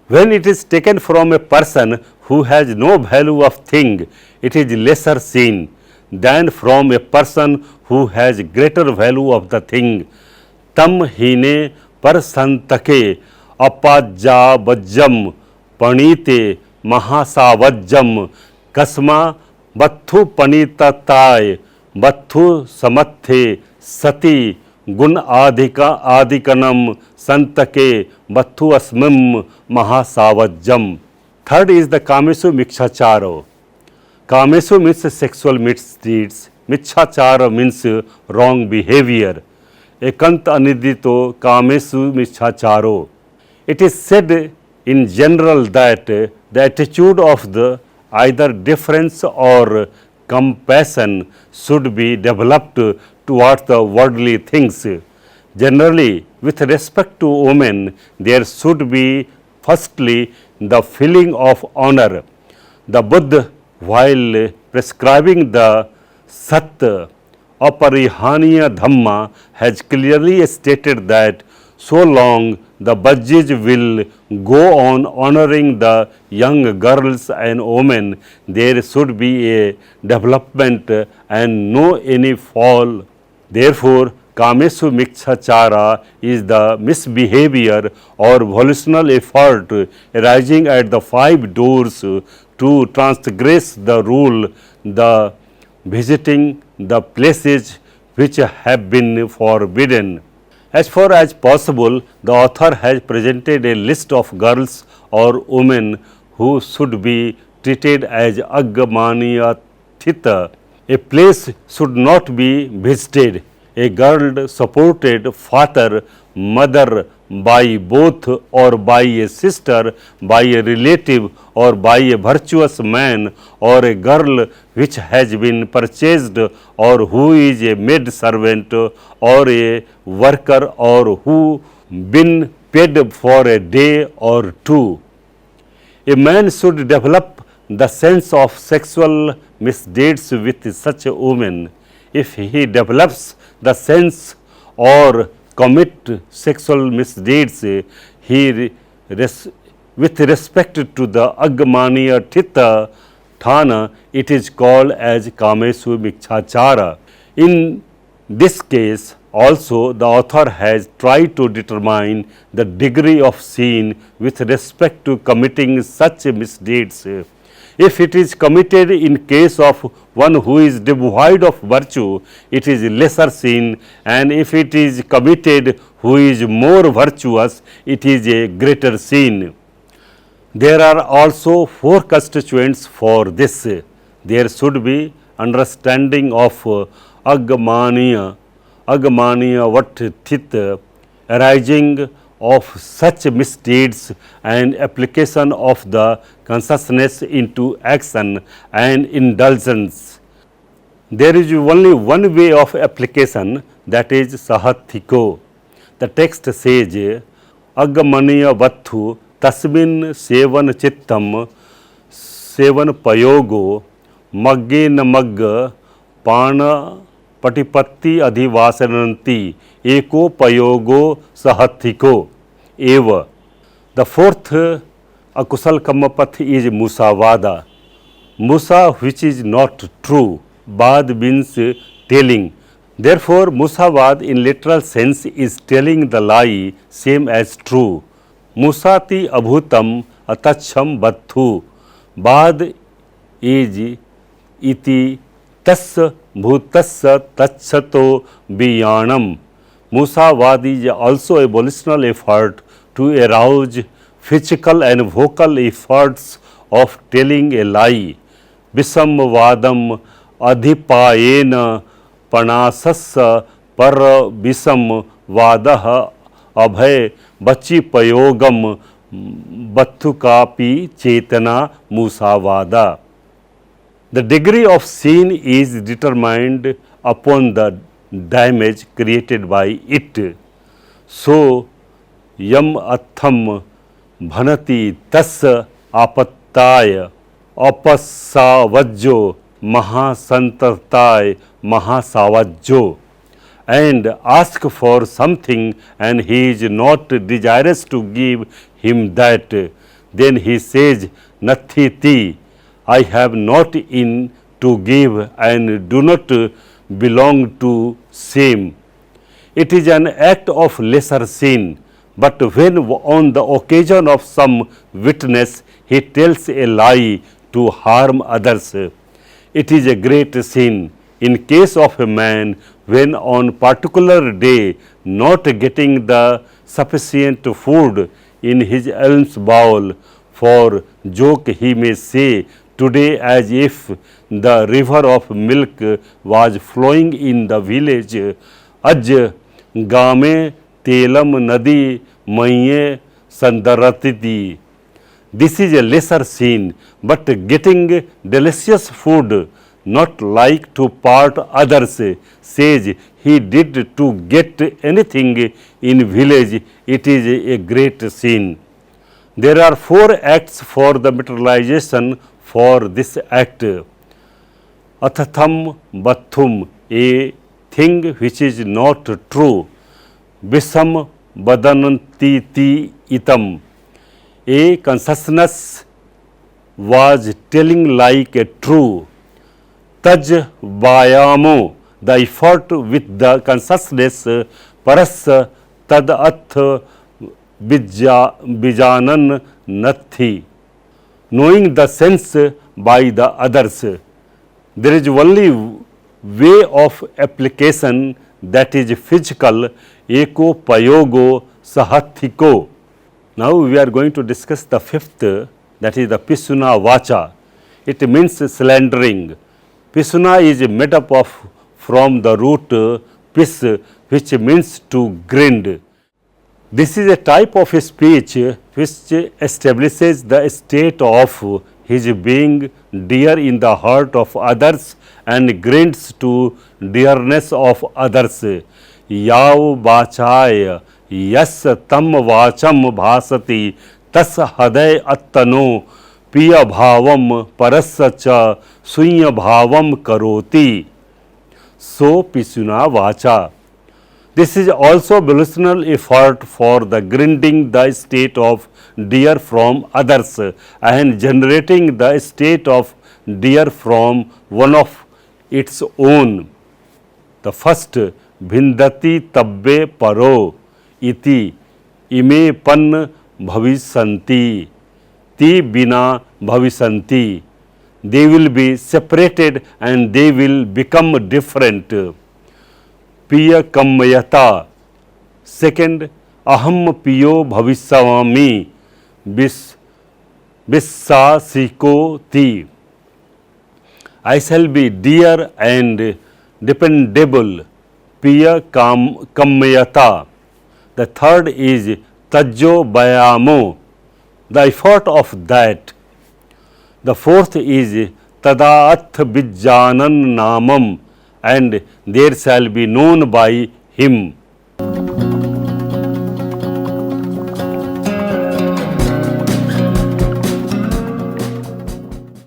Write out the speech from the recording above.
When it is taken from a person who has no value of thing, it is lesser seen than from a person who has greater value of the thing. Tam hine parasantake apajjabajjam panite mahasavajjam kasma vattu panitatai vattu samathe sati gun adikanam santake vattu asmim mahasavajjam. Third is the kamesu mikshacharo. Kamesu means sexual misdeeds. Michachara means wrong behavior. Ekant anidito kamesu michacharo. It is said in general that the attitude of the either deference or compassion should be developed towards the worldly things. Generally, with respect to women, there should be firstly the feeling of honor. The Buddha, while prescribing the Sat Aparihaniya Dhamma, has clearly stated that so long the Bajjis will go on honoring the young girls and women, there should be a development and no any fall. Therefore, Kamesu Mikshachara is the misbehavior or volitional effort arising at the 5 doors to transgress the rule, the visiting the places which have been forbidden. As far as possible, the author has presented a list of girls or women who should be treated as Aggamaniyatita. A place should not be visited. A girl supported father, mother by both or by a sister, by a relative or by a virtuous man, or a girl which has been purchased or who is a maid servant or a worker or who been paid for a day or two. A man should develop the sense of sexual misdeeds with such a woman. If he develops the sense or commit sexual misdeeds, with respect to the Aggamaniyatita Thana, it is called as Kamesu Mikshachara. In this case also, the author has tried to determine the degree of sin with respect to committing such misdeeds. If it is committed in case of one who is devoid of virtue, it is lesser sin, and if it is committed who is more virtuous, it is a greater sin. There are also 4 constituents for this. There should be understanding of Aggamaniya Vatthit arising of such misdeeds and application of the consciousness into action and indulgence. There is only one way of application, that is sahathiko. The text says, Aggamaniya Vattu tasmin sevan chittam sevan payogo magge namagga pana patipatti adhivasananti eko payogo sahathiko eva. The 4th akusal kammapath is musavada. Musa, which is not true. Vad means telling. Therefore, musavad in literal sense is telling the lie same as true. Musati abhutam atacham vattu. Vad is iti tasya bhutasya tachato biyanam. Musavad is also a volitional effort to arouse physical and vocal efforts of telling a lie. Visamvadam adhipayena panasasya par visam vadah abhay bachi payogam vattukapi chetana musavada. The degree of sin is determined upon the damage created by it. So, yam atham bhanati tasya apattaya apasavajjo mahasantartaya mahasavajjo, and ask for something and he is not desirous to give him that, Then he says, Nathiti, I have not in to give and do not belong to shame. It is an act of lesser sin, but when on the occasion of some witness he tells a lie to harm others, it is a great sin. In case of a man, when on particular day not getting the sufficient food in his alms bowl, for joke he may say, today as if the river of milk was flowing in the village, Aj game telam nadi maye sandaratiti. This is a lesser sin, but getting delicious food, not like to part others, says he did to get anything in village, it is a great sin. There are 4 acts for the materialization for this act. Athatham bathum, a thing which is not true. Visam badanantiti itam, a consciousness was telling like a true. Taj vayamo, the effort with the consciousness, paras tad ath bijanan nathi, knowing the sense by the others. There is only way of application, that is physical, eko payogo sahathiko. Now we are going to discuss the 5th, that is the pisuna vacha. It means slandering. Pisuna is made up of from the root pis, which means to grind. This is a type of speech which establishes the state of his being dear in the heart of others and grinds to dearness of others. Yav vachaya yas tam vacham bhasati tas haday attano piya bhavam parasya cha sunya bhavam karoti. So pisuna vacha. This is also devotional effort for the grinding the state of dear from others and generating the state of dear from one of its own. The first, bhindati tabbe paro iti ime pan bhavisanti ti bina bhavisanti. They will be separated and they will become different. Piya kammayata. Second, aham piyo bhavishyami vissasiko ti. I shall be dear and dependable. Piya kammayata. The third is tajjo bayamo, the effort of that. The fourth is tadath bijjanan namam, and there shall be known by him.